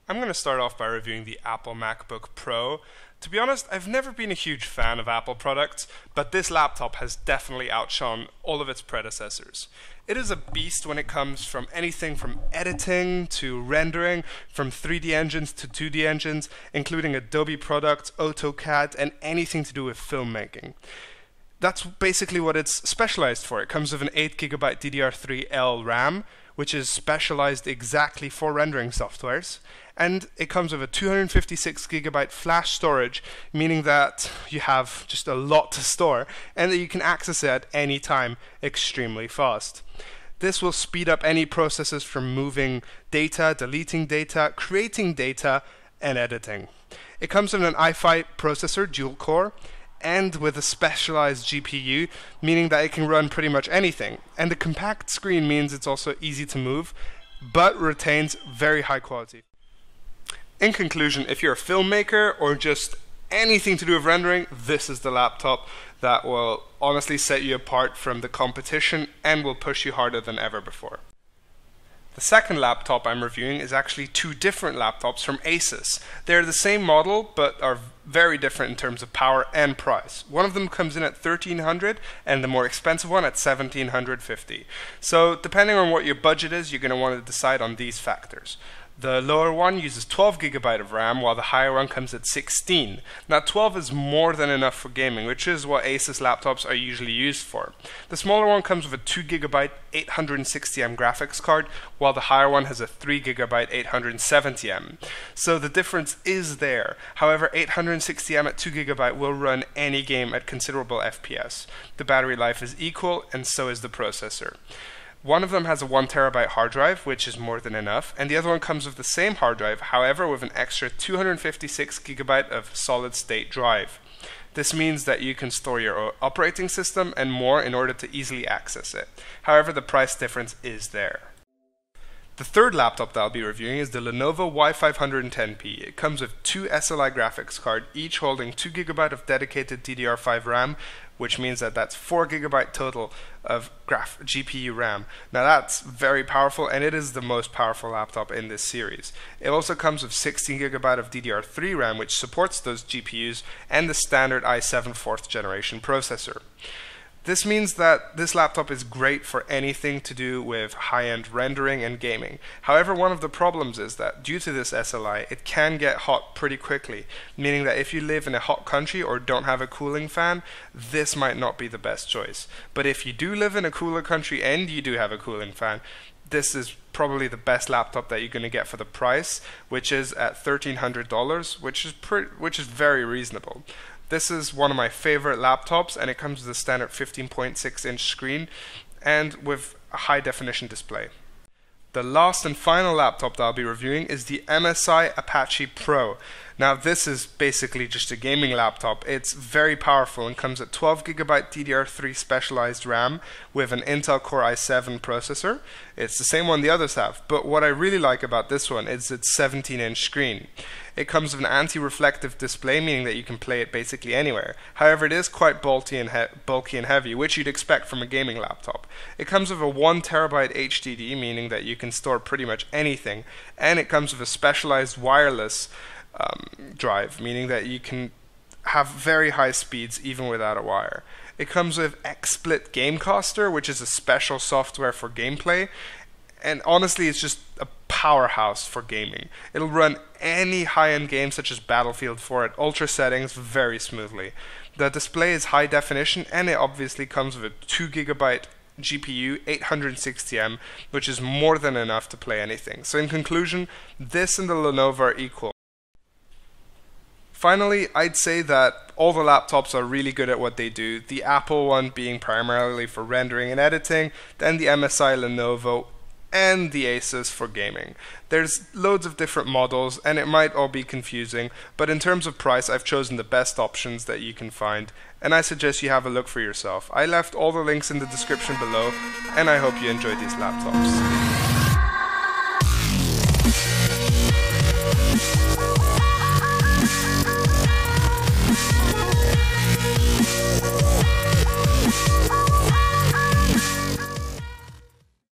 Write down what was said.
I'm going to start off by reviewing the Apple MacBook Pro. To be honest, I've never been a huge fan of Apple products, but this laptop has definitely outshone all of its predecessors. It is a beast when it comes from anything from editing to rendering, from 3D engines to 2D engines, including Adobe products, AutoCAD, and anything to do with filmmaking. That's basically what it's specialized for. It comes with an 8GB DDR3L RAM, which is specialized exactly for rendering softwares. And it comes with a 256GB flash storage, meaning that you have just a lot to store and that you can access it at any time extremely fast. This will speed up any processes from moving data, deleting data, creating data, and editing. It comes with an i5 processor, dual core, and with a specialized GPU, meaning that it can run pretty much anything. And the compact screen means it's also easy to move, but retains very high quality. In conclusion, if you're a filmmaker or just anything to do with rendering, this is the laptop that will honestly set you apart from the competition and will push you harder than ever before. The second laptop I'm reviewing is actually two different laptops from ASUS. They're the same model, but are very different in terms of power and price. One of them comes in at $1,300 and the more expensive one at $1,750. So depending on what your budget is, you're going to want to decide on these factors. The lower one uses 12GB of RAM, while the higher one comes at 16. Now 12 is more than enough for gaming, which is what ASUS laptops are usually used for. The smaller one comes with a 2GB 860M graphics card, while the higher one has a 3GB 870M. So the difference is there. However, 860M at 2GB will run any game at considerable FPS. The battery life is equal, and so is the processor. One of them has a 1TB hard drive, which is more than enough, and the other one comes with the same hard drive, however with an extra 256GB of solid-state drive. This means that you can store your operating system and more in order to easily access it. However, the price difference is there. The third laptop that I'll be reviewing is the Lenovo Y510P. It comes with two SLI graphics cards, each holding 2GB of dedicated DDR5 RAM, which means that that's 4GB total of GPU RAM. Now that's very powerful, and it is the most powerful laptop in this series. It also comes with 16GB of DDR3 RAM, which supports those GPUs, and the standard i7 4th generation processor. This means that this laptop is great for anything to do with high-end rendering and gaming. However, one of the problems is that due to this SLI, it can get hot pretty quickly, meaning that if you live in a hot country or don't have a cooling fan, this might not be the best choice. But if you do live in a cooler country and you do have a cooling fan, this is probably the best laptop that you're going to get for the price, which is at $1,300, which is very reasonable. This is one of my favorite laptops, and it comes with a standard 15.6-inch screen and with a high-definition display. The last and final laptop that I'll be reviewing is the MSI Apache Pro. Now this is basically just a gaming laptop. It's very powerful and comes at 12GB DDR3 specialized RAM with an Intel Core i7 processor. It's the same one the others have, but what I really like about this one is its 17-inch screen. It comes with an anti-reflective display, meaning that you can play it basically anywhere. However, it is quite bulky and heavy, which you'd expect from a gaming laptop. It comes with a 1TB HDD, meaning that you can store pretty much anything, and it comes with a specialized wireless drive, meaning that you can have very high speeds even without a wire. It comes with XSplit Gamecaster, which is a special software for gameplay, and honestly it's just a powerhouse for gaming. It'll run any high-end game such as Battlefield 4 at ultra settings very smoothly. The display is high definition, and it obviously comes with a 2GB GPU 860M, which is more than enough to play anything. So in conclusion, this and the Lenovo are equal. Finally, I'd say that all the laptops are really good at what they do, the Apple one being primarily for rendering and editing, then the MSI, Lenovo, and the ASUS for gaming. There's loads of different models and it might all be confusing, but in terms of price I've chosen the best options that you can find, and I suggest you have a look for yourself. I left all the links in the description below, and I hope you enjoyed these laptops.